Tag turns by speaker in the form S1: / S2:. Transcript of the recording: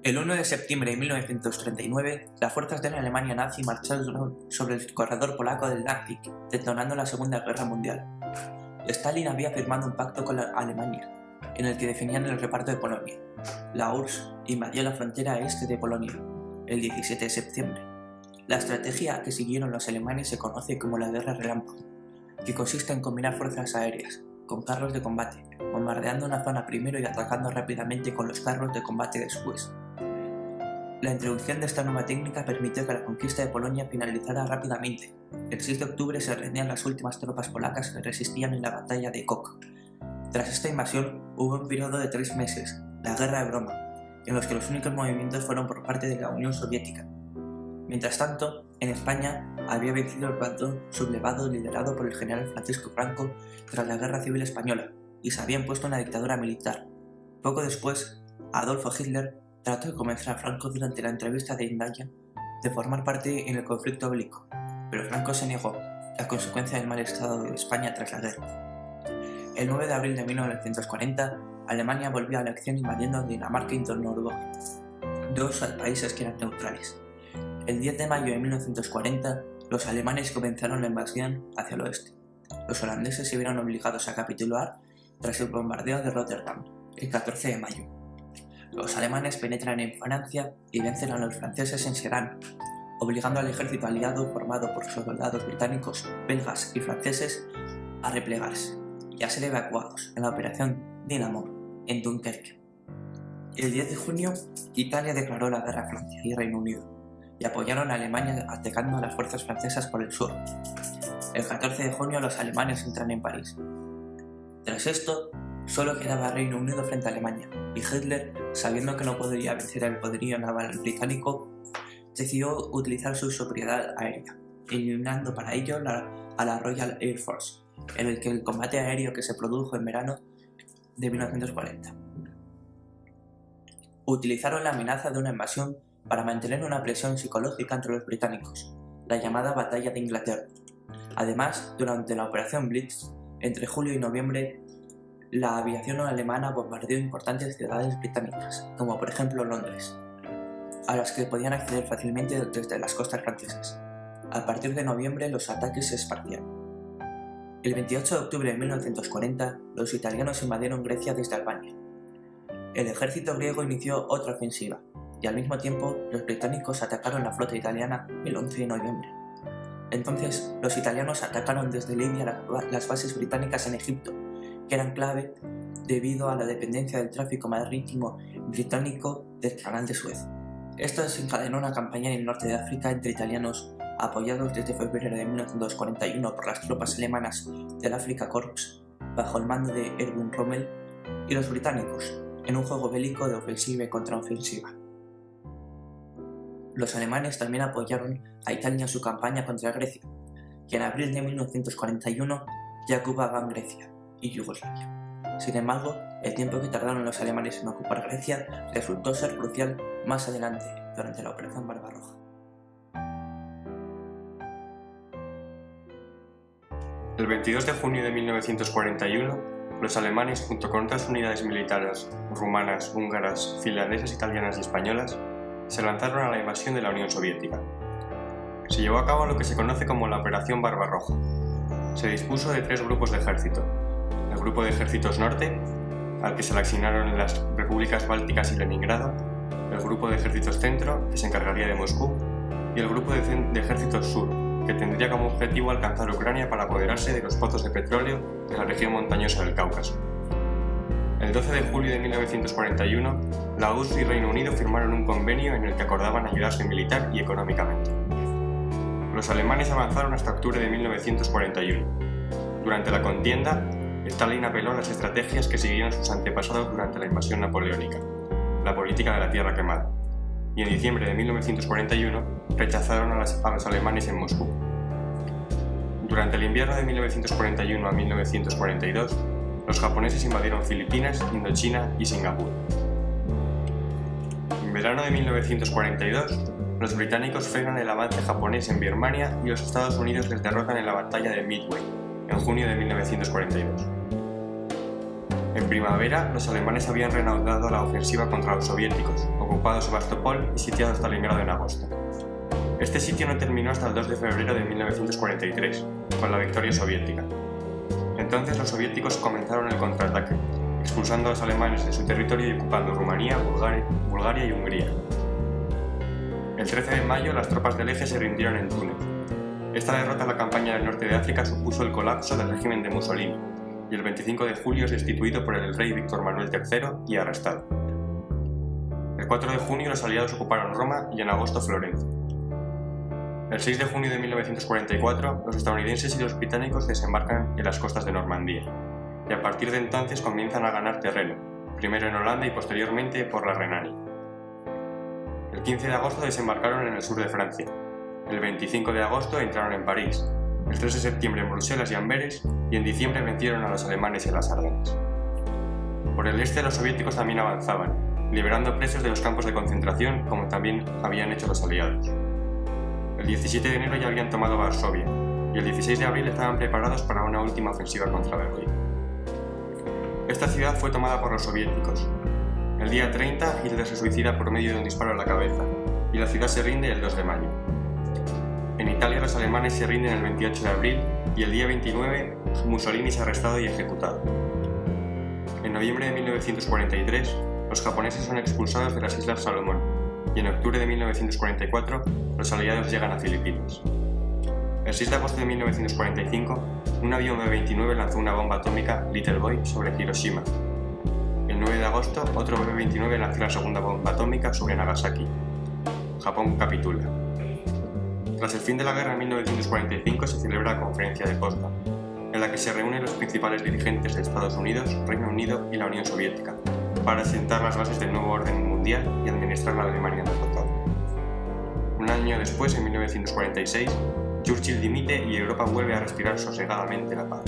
S1: El 1 de septiembre de 1939, las fuerzas de la Alemania nazi marcharon sobre el corredor polaco del Danzig, detonando la Segunda Guerra Mundial. Stalin había firmado un pacto con la Alemania, en el que definían el reparto de Polonia. La URSS invadió la frontera este de Polonia, el 17 de septiembre. La estrategia que siguieron los alemanes se conoce como la Guerra Relámpago, que consiste en combinar fuerzas aéreas con carros de combate, bombardeando una zona primero y atacando rápidamente con los carros de combate después. La introducción de esta nueva técnica permitió que la conquista de Polonia finalizara rápidamente. El 6 de octubre se rendían las últimas tropas polacas que resistían en la batalla de Kock. Tras esta invasión hubo un periodo de 3 meses, la Guerra de Broma, en los que los únicos movimientos fueron por parte de la Unión Soviética. Mientras tanto, en España había vencido el bando sublevado liderado por el general Francisco Franco tras la Guerra Civil Española y se había impuesto una dictadura militar. Poco después, Adolfo Hitler trató de convencer a Franco durante la entrevista de Indaya de formar parte en el conflicto bélico, pero Franco se negó, a consecuencia del mal estado de España tras la guerra. El 9 de abril de 1940, Alemania volvió a la acción invadiendo Dinamarca y Noruega, dos países que eran neutrales. El 10 de mayo de 1940, los alemanes comenzaron la invasión hacia el oeste. Los holandeses se vieron obligados a capitular tras el bombardeo de Rotterdam, el 14 de mayo. Los alemanes penetran en Francia y vencen a los franceses en Sedan, obligando al ejército aliado formado por soldados británicos, belgas y franceses a replegarse y a ser evacuados en la operación Dinamo en Dunkerque. El 10 de junio, Italia declaró la guerra a Francia y Reino Unido y apoyaron a Alemania atacando a las fuerzas francesas por el sur. El 14 de junio los alemanes entran en París. Tras esto, solo quedaba Reino Unido frente a Alemania, y Hitler, sabiendo que no podría vencer al poderío naval británico, decidió utilizar su superioridad aérea, eliminando para ello a la Royal Air Force, en el que el combate aéreo que se produjo en verano de 1940. Utilizaron la amenaza de una invasión para mantener una presión psicológica entre los británicos, la llamada Batalla de Inglaterra. Además, durante la Operación Blitz, entre julio y noviembre, la aviación alemana bombardeó importantes ciudades británicas, como por ejemplo Londres, a las que podían acceder fácilmente desde las costas francesas. A partir de noviembre los ataques se esparcían. El 28 de octubre de 1940, los italianos invadieron Grecia desde Albania. El ejército griego inició otra ofensiva, y al mismo tiempo los británicos atacaron la flota italiana el 11 de noviembre. Entonces, los italianos atacaron desde Libia las bases británicas en Egipto, que eran clave debido a la dependencia del tráfico marítimo británico del Canal de Suez. Esto desencadenó una campaña en el norte de África entre italianos, apoyados desde febrero de 1941 por las tropas alemanas del Afrika Korps, bajo el mando de Erwin Rommel, y los británicos, en un juego bélico de ofensiva y contraofensiva. Los alemanes también apoyaron a Italia en su campaña contra Grecia, y en abril de 1941 ya ocupaban Grecia y Yugoslavia. Sin embargo, el tiempo que tardaron los alemanes en ocupar Grecia resultó ser crucial más adelante, durante la Operación Barbarroja.
S2: El 22 de junio de 1941, los alemanes, junto con otras unidades militares rumanas, húngaras, finlandesas, italianas y españolas, se lanzaron a la invasión de la Unión Soviética. Se llevó a cabo lo que se conoce como la Operación Barbarroja. Se dispuso de 3 grupos de ejército: el Grupo de Ejércitos Norte, al que se le asignaron las repúblicas bálticas y Leningrado; el Grupo de Ejércitos Centro, que se encargaría de Moscú; y el Grupo de Ejércitos Sur, que tendría como objetivo alcanzar Ucrania para apoderarse de los pozos de petróleo de la región montañosa del Cáucaso. El 12 de julio de 1941, la URSS y Reino Unido firmaron un convenio en el que acordaban ayudarse militar y económicamente. Los alemanes avanzaron hasta octubre de 1941. Durante la contienda, Stalin apeló a las estrategias que siguieron sus antepasados durante la invasión napoleónica, la política de la tierra quemada, y en diciembre de 1941 rechazaron a los alemanes en Moscú. Durante el invierno de 1941 a 1942, los japoneses invadieron Filipinas, Indochina y Singapur. En verano de 1942, los británicos frenan el avance japonés en Birmania y los Estados Unidos les derrotan en la batalla de Midway, en junio de 1942. En primavera, los alemanes habían reanudado la ofensiva contra los soviéticos, ocupado Sebastopol y sitiado Stalingrado en agosto. Este sitio no terminó hasta el 2 de febrero de 1943, con la victoria soviética. Entonces los soviéticos comenzaron el contraataque, expulsando a los alemanes de su territorio y ocupando Rumanía, Bulgaria y Hungría. El 13 de mayo las tropas del Eje se rindieron en Túnez. Esta derrota en la campaña del norte de África supuso el colapso del régimen de Mussolini, y el 25 de julio es destituido por el rey Víctor Manuel III y arrestado. El 4 de junio los aliados ocuparon Roma y en agosto Florencia. El 6 de junio de 1944 los estadounidenses y los británicos desembarcan en las costas de Normandía, y a partir de entonces comienzan a ganar terreno, primero en Holanda y posteriormente por la Renania. El 15 de agosto desembarcaron en el sur de Francia, el 25 de agosto entraron en París, el 3 de septiembre en Bruselas y Amberes, y en diciembre vencieron a los alemanes en las Ardenas. Por el este los soviéticos también avanzaban, liberando presos de los campos de concentración como también habían hecho los aliados. El 17 de enero ya habían tomado Varsovia, y el 16 de abril estaban preparados para una última ofensiva contra Berlín. Esta ciudad fue tomada por los soviéticos. El día 30, Hitler se suicida por medio de un disparo en la cabeza, y la ciudad se rinde el 2 de mayo. En Italia los alemanes se rinden el 28 de abril, y el día 29, Mussolini es arrestado y ejecutado. En noviembre de 1943, los japoneses son expulsados de las Islas Salomón, y en octubre de 1944, los aliados llegan a Filipinas. El 6 de agosto de 1945, un avión B-29 lanzó una bomba atómica Little Boy sobre Hiroshima. El 9 de agosto, otro B-29 lanzó la segunda bomba atómica sobre Nagasaki. Japón capitula. Tras el fin de la guerra en 1945 se celebra la Conferencia de Potsdam, en la que se reúnen los principales dirigentes de Estados Unidos, Reino Unido y la Unión Soviética, para sentar las bases del nuevo orden mundial y administrar la Alemania derrotada. Un año después, en 1946, Churchill dimite y Europa vuelve a respirar sosegadamente la paz.